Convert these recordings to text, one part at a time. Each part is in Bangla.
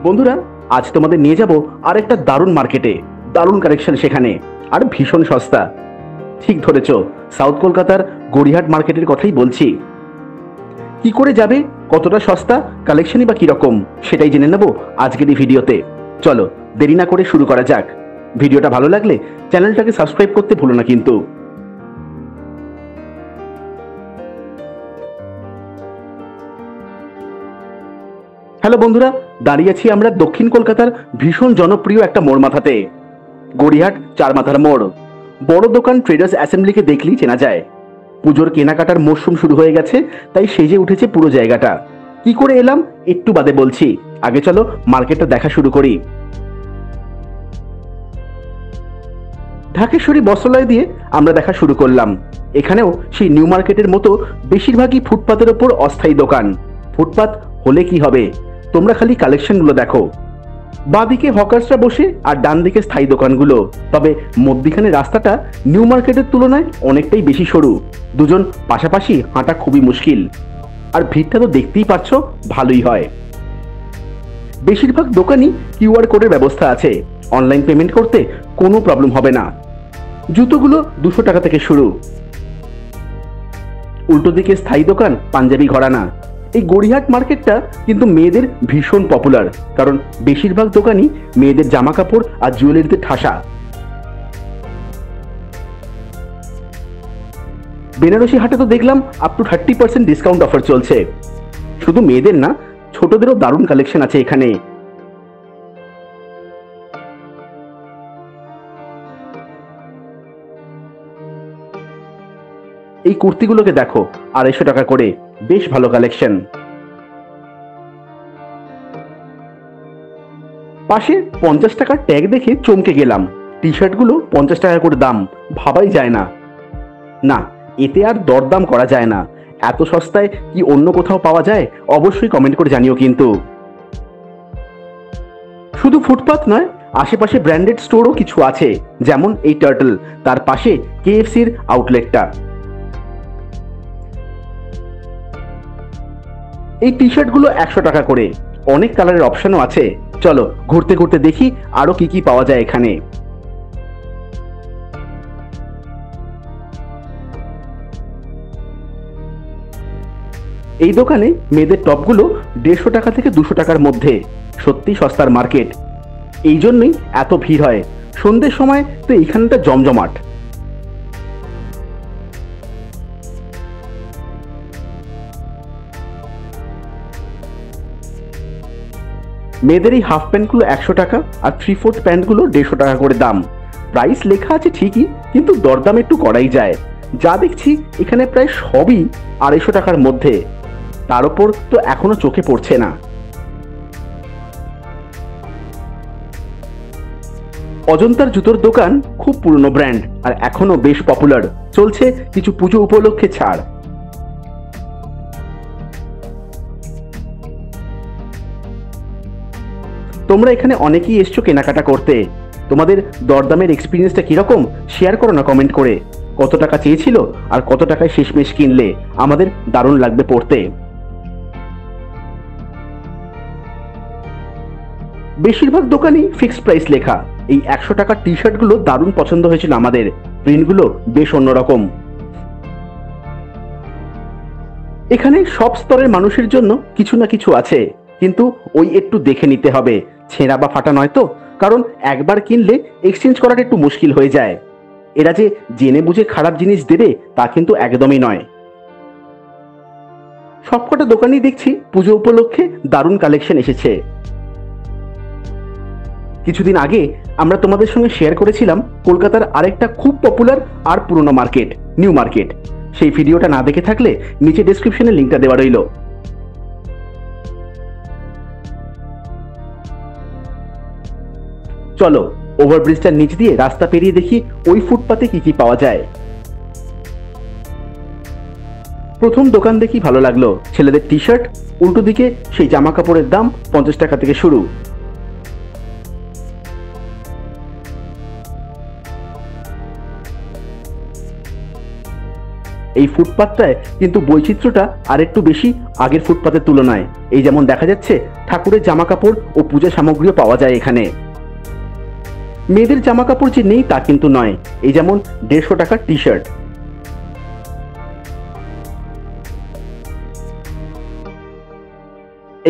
বন্ধুরা, আজ তোমাদের নিয়ে যাব আরেকটা দারুণ মার্কেটে। দারুণ কালেকশন সেখানে, আর ভীষণ সস্তা। ঠিক ধরেছ, সাউথ কলকাতার গড়িয়াহাট মার্কেটের কথাই বলছি। কি করে যাবে, কতটা সস্তা, কালেকশনই বা কিরকম, সেটাই জেনে নেব আজকের এই ভিডিওতে। চলো দেরি না করে শুরু করা যাক। ভিডিওটা ভালো লাগলে চ্যানেলটাকে সাবস্ক্রাইব করতে ভুলো না কিন্তু। হ্যালো বন্ধুরা, দাঁড়িয়ে আছি আমরা দক্ষিণ কলকাতার ভীষণ জনপ্রিয় একটা মোড় মাথাতে, গড়িয়াহাট চার মাথার মোড়। বড় দোকান ট্রেডার্স অ্যাসেম্বলিকে দেখলেই চেনা যায়। পুজোর কেনাকাটার মরশুম শুরু হয়ে গেছে, তাই সেজে উঠেছে পুরো জায়গাটা। কি করে এলাম একটু বাদে বলছি, আগে চলো মার্কেটটা দেখা শুরু করি। ঢাকেশ্বরী বস্ত্রালয় দিয়ে আমরা দেখা শুরু করলাম। এখানেও সেই নিউ মার্কেটের মতো বেশিরভাগই ফুটপাতের ওপর অস্থায়ী দোকান। ফুটপাত হলে কি হবে, তোমরা খালি কালেকশনগুলো দেখো। বাঁদিকে হকার্সরা বসে আর ডান দিকে স্থায়ী দোকানগুলো। তবে মধ্যিখানে রাস্তাটা নিউ মার্কেটের তুলনায় অনেকটাই বেশি সরু। দুজন পাশাপাশি হাঁটা খুবই মুশকিল। আর ভিড়টা তো দেখতেই পাচ্ছ, ভালোই হয়। বেশিরভাগ দোকানই কিউআর কোডের ব্যবস্থা আছে। অনলাইন পেমেন্ট করতে কোনো প্রবলেম হবে না। জুতোগুলো 200 টাকা থেকে শুরু। উল্টো দিকে স্থায়ী দোকান পাঞ্জাবি ঘরানা। এই গড়িয়াহাট মার্কেটটা কিন্তু মেয়েদের ভীষণ পপুলার, কারণ বেশিরভাগ দোকানই মেয়েদের জামা কাপড় আর জুয়েলারিতে ঠাসা। বেনারসি হাটে তো দেখলাম আপ টু 30% ডিসকাউন্ট অফার চলছে। শুধু মেয়েদের না, ছোটদেরও দারুণ কালেকশন আছে এখানে। এই কুর্তিগুলোকে দেখো, 250 টাকা করে, বেশ ভালো কালেকশন। পাশে 50 টাকার ট্যাগ দেখে চমকে গেলাম। টি শার্টগুলো 50 টাকা করে দাম, ভাবাই যায় না। না, এতে আর দরদাম করা যায় না। এত সস্তায় কি অন্য কোথাও পাওয়া যায়? অবশ্যই কমেন্ট করে জানিও কিন্তু। শুধু ফুটপাত নয়, আশেপাশে ব্র্যান্ডেড স্টোরও কিছু আছে, যেমন এই টার্টল, তার পাশে কেএফসির আউটলেটটা। এই টি শার্টগুলো 100 টাকা করে, অনেক কালারের অপশনও আছে। চলো ঘুরতে ঘুরতে দেখি আরো কি কি পাওয়া যায় এখানে। এই দোকানে মেয়েদের টপগুলো 150 টাকা থেকে 200 টাকার মধ্যে। সত্যি সস্তার মার্কেট, এই জন্যই এত ভিড় হয়। সন্ধ্যের সময় তো এইখানটা জমজমাট। মেয়েদের এই হাফ প্যান্টগুলো 100 টাকা আর 3/4 প্যান্টগুলো 150 টাকা করে দাম। প্রাইস লেখা আছে ঠিকই, কিন্তু দরদাম একটু করাই যায়। যা দেখছি এখানে প্রায় সবই 250 টাকার মধ্যে। তার উপর তো এখনো চোখে পড়ছে না। অজন্তার জুতোর দোকান খুব পুরনো ব্র্যান্ড, আর এখনো বেশ পপুলার। চলছে কিছু পুজো উপলক্ষে ছাড়। তোমরা এখানে অনেকেই এসছো কেনাকাটা করতে। তোমাদের দরদামের এক্সপিরিয়েন্সটা কিরকম শেয়ার করো না কমেন্ট করে। কত টাকা চেয়েছিল আর কত টাকায় শেষমেশ কিনলে, আমাদের দারুণ লাগবে পড়তে। বেশিরভাগ দোকানই ফিক্সড প্রাইস লেখা। এই 100 টাকার টি শার্টগুলো দারুণ পছন্দ হয়েছিল আমাদের। প্রিন্টগুলো বেশ অন্যরকম। এখানে সব স্তরের মানুষের জন্য কিছু না কিছু আছে, কিন্তু ওই একটু দেখে নিতে হবে, ছেঁড়া বা ফাটা নয় তো। কারণ একবার কিনলে এক্সচেঞ্জ করাটা একটু মুশকিল হয়ে যায়। এরা যে জেনে বুঝে খারাপ জিনিস দেবে তা কিন্তু একদমই নয়। সবকটা দোকানই দেখছি পুজো উপলক্ষে দারুণ কালেকশন এসেছে। কিছুদিন আগে আমরা তোমাদের সঙ্গে শেয়ার করেছিলাম কলকাতার আরেকটা খুব পপুলার আর পুরনো মার্কেট, নিউ মার্কেট। সেই ভিডিওটা না দেখে থাকলে নিচে ডেসক্রিপশনে লিঙ্কটা দেওয়া রইল। চলো ওভারব্রিজটার নিচ দিয়ে রাস্তা পেরিয়ে দেখি ওই ফুটপাতে কি কি পাওয়া যায়। প্রথম দোকান দেখি ভালো লাগলো, ছেলেদের টি শার্ট। উল্টো দিকে সেই জামা কাপড়ের দাম 50 টাকা থেকে শুরু। এই ফুটপাতটায় কিন্তু বৈচিত্র্যটা আরেকটু বেশি আগের ফুটপাতের তুলনায়। এই যেমন দেখা যাচ্ছে ঠাকুরের জামা কাপড় ও পূজা সামগ্রীও পাওয়া যায় এখানে। মেয়েদের জামা কাপড় যে নেই তা কিন্তু নয়। এই যেমন 150 টাকার টি শার্ট।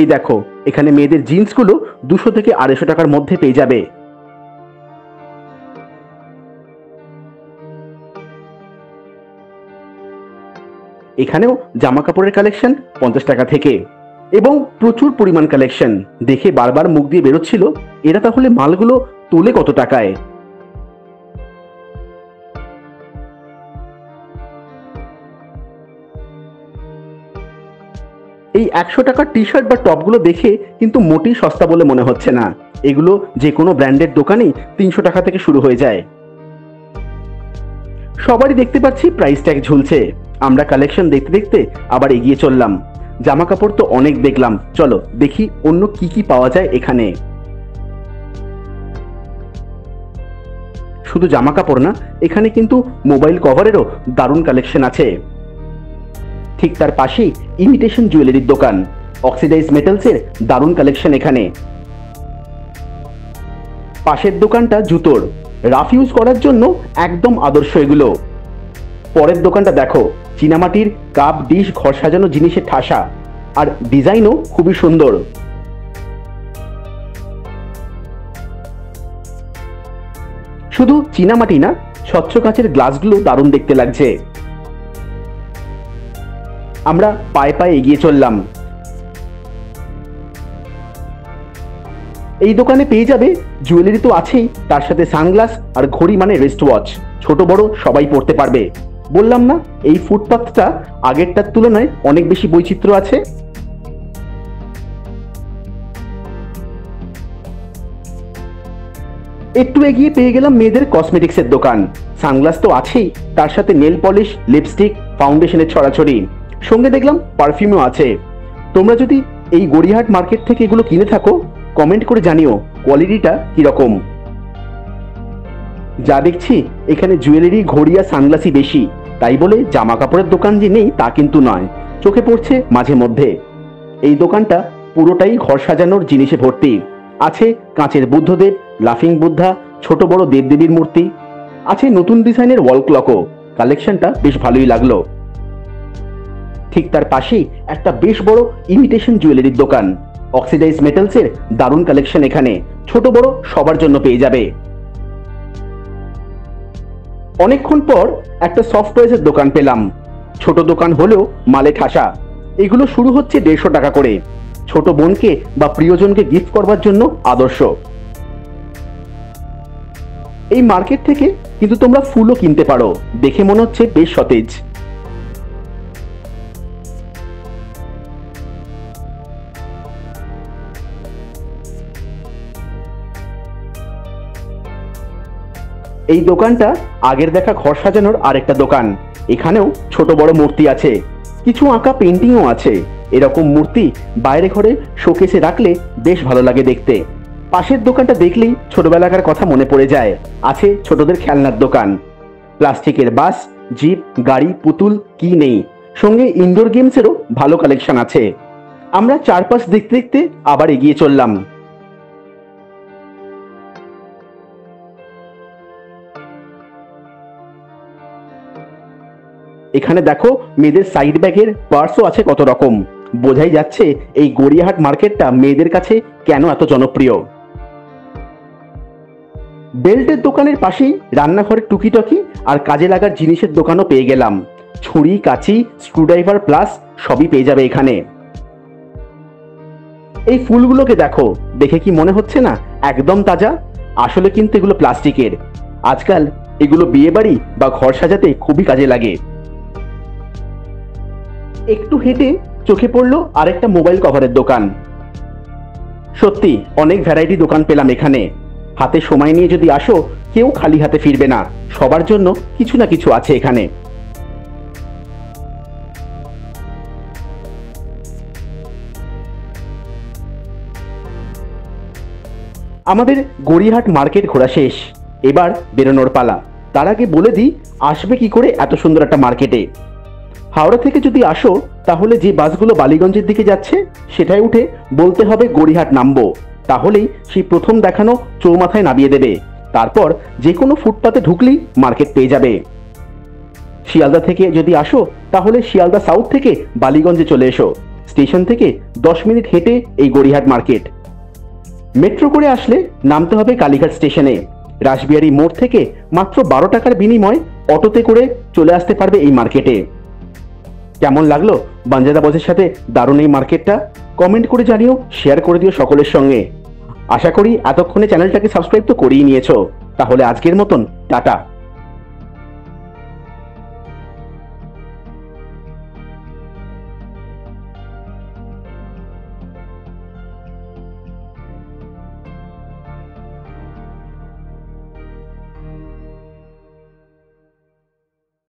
এই দেখো এখানে মেয়েদের জিন্সগুলো 200 থেকে 250 টাকার মধ্যে পেয়ে যাবে। এখানেও জামা কাপড়ের কালেকশন 50 টাকা থেকে এবং প্রচুর পরিমাণ কালেকশন। দেখে বারবার মুখ দিয়ে বেরোচ্ছিল এরা তাহলে মালগুলো তোলে কত টাকায়। এই 100 টাকার টি শার্ট বা টপগুলো দেখে কিন্তু মোটেই সস্তা বলে মনে হচ্ছে না। এগুলো যে কোনো ব্র্যান্ডের দোকানেই 300 টাকা থেকে শুরু হয়ে যায়। সবারই দেখতে পাচ্ছি প্রাইস ট্যাগ ঝুলছে। আমরা কালেকশন দেখতে দেখতে আবার এগিয়ে চললাম। জামা কাপড় তো অনেক দেখলাম, চলো দেখি অন্য কি কি পাওয়া যায় এখানে। শুধু জামা কাপড় না, এখানে কিন্তু মোবাইল কভারেরও দারুণ কালেকশন আছে। ঠিক তার পাশেই ইমিটেশন জুয়েলারির দোকান, অক্সিডাইজ মেটালসের দারুণ কালেকশন এখানে। পাশের দোকানটা জুতোর, রাফ ইউজ করার জন্য একদম আদর্শ এগুলো। পরের দোকানটা দেখো চীনামাটির কাপ ডিশ ঘর সাজানো জিনিসের ঠাসা, আর ডিজাইনও খুবই সুন্দর। শুধু চীনামাটি না, স্বচ্ছ কাচের গ্লাসগুলো দারুণ দেখতে লাগছে। আমরা পায়ে পায়ে এগিয়ে চললাম। এই দোকানে পেয়ে যাবে জুয়েলারি তো আছেই, তার সাথে সানগ্লাস আর ঘড়ি মানে রিস্ট ওয়াচ। ছোট বড় সবাই পড়তে পারবে। বললাম না এই ফুটপাথটা আগেরটার তুলনায় অনেক বেশি বৈচিত্র্য আছে। একটু এগিয়ে পেয়ে গেলাম মেয়েদের কসমেটিক্সের দোকান। সানগ্লাস তো আছেই, তার সাথে নেল পলিশ, লিপস্টিক, ফাউন্ডেশনের ছড়াছড়ি, সঙ্গে দেখলাম পারফিউমও আছে। তোমরা যদি এই গড়িয়াহাট মার্কেট থেকে এগুলো কিনে থাকো কমেন্ট করে জানিও কোয়ালিটিটা কিরকম। যা দেখছি এখানে জুয়েলারি, ঘড়ি আর সানগ্লাসই বেশি, তাই বলে জামা কাপড়ের দোকান যে নেই তা কিন্তু নয়, চোখে পড়ছে মাঝে মধ্যে। এই দোকানটা পুরোটাই ঘর সাজানোর জিনিসে ভর্তি। আছে কাঁচের বুদ্ধদেব, লাফিং বুদ্ধা, ছোট বড় দেবদেবীর মূর্তি, আছে নতুন ডিজাইনের ওয়াল ক্লকও। কালেকশনটা বেশ ভালোই লাগলো। ঠিক তার পাশেই একটা বেশ বড় ইমিটেশন জুয়েলারির দোকান, অক্সিডাইজ মেটালসের দারুণ কালেকশন এখানে। ছোট বড় সবার জন্য পেয়ে যাবে। অনেকক্ষণ পর একটা সফট টয়েসের দোকান পেলাম। ছোট দোকান হলেও মালে ঠাসা। এগুলো শুরু হচ্ছে 150 টাকা করে। ছোট বোনকে বা প্রিয়জনকে গিফট করবার জন্য আদর্শ। এই মার্কেট থেকে কিন্তু তোমরা ফুলও কিনতে পারো, দেখে মনে হচ্ছে বেশ সতেজ। এই দোকানটা আগের দেখা ঘর সাজানোর আরেকটা দোকান। এখানেও ছোট বড় মূর্তি আছে, কিছু আঁকা পেন্টিংও আছে। এরকম মূর্তি বাইরে ঘরে শোকেসে রাখলে বেশ ভালো লাগে দেখতে। পাশের দোকানটা দেখলেই ছোটবেলাকার কথা মনে পড়ে যায়। আছে ছোটদের খেলনার দোকান, প্লাস্টিকের বাস, জিপ, গাড়ি, পুতুল কি নেই। সঙ্গে ইনডোর গেমসেরও ভালো কালেকশন আছে। আমরা চারপাশ দেখতে দেখতে আবার এগিয়ে চললাম। এখানে দেখো মেয়েদের সাইড ব্যাগের পার্সও আছে কত রকম। বোঝাই যাচ্ছে এই গড়িয়াহাট মার্কেটটা মেয়েদের কাছে কেন এত জনপ্রিয়। বেল্টের দোকানের পাশেই রান্নাঘরের টুকিটাকি আর কাজে লাগার জিনিসের দোকানও পেয়ে গেলাম। ছুরি, কাঁচি, স্ক্রুড্রাইভার প্লাস সবই পেয়ে যাবে এখানে। এই ফুলগুলোকে দেখো, দেখে কি মনে হচ্ছে না একদম তাজা? আসলে কিন্তু এগুলো প্লাস্টিকের। আজকাল এগুলো বিয়ে বাড়ি বা ঘর সাজাতে খুবই কাজে লাগে। একটু হেঁটে চোখে পড়লো আরেকটা মোবাইল কভারের দোকান। সত্যি অনেক ভ্যারাইটি দোকান পেলাম এখানে। হাতে সময় নিয়ে যদি আসো কেউ খালি হাতে ফিরবে না, সবার জন্য কিছু না কিছু আছে এখানে। আমাদের গড়িয়াহাট মার্কেট ঘোরা শেষ, এবার বেরোনোর পালা। তার আগে বলে দিই আসবে কি করে এত সুন্দর একটা মার্কেটে। হাওড়া থেকে যদি আসো তাহলে যে বাসগুলো বালিগঞ্জের দিকে যাচ্ছে সেটাই উঠে বলতে হবে গড়িয়াহাট নামবো, তাহলেই সেই প্রথম দেখানো চৌমাথায় নামিয়ে দেবে। তারপর যে কোনো ফুটপাতে ঢুকলেই মার্কেট পেয়ে যাবে। শিয়ালদা থেকে যদি আসো তাহলে শিয়ালদা সাউথ থেকে বালিগঞ্জে চলে এসো, স্টেশন থেকে 10 মিনিট হেঁটে এই গড়িয়াহাট মার্কেট। মেট্রো করে আসলে নামতে হবে কালীঘাট স্টেশনে। রাসবিহারী মোড় থেকে মাত্র 12 টাকার বিনিময় অটোতে করে চলে আসতে পারবে এই মার্কেটে। কেমন লাগলো বাঞ্জাদা বসের সাথে দারুণ এই মার্কেটটা? কমেন্ট করে জানিও, শেয়ার করে দিও সকলের সঙ্গে। আশা করি এতক্ষণে চ্যানেলটাকে সাবস্ক্রাইব তো করেই নিয়েছো। তাহলে আজকের মতন টাটা।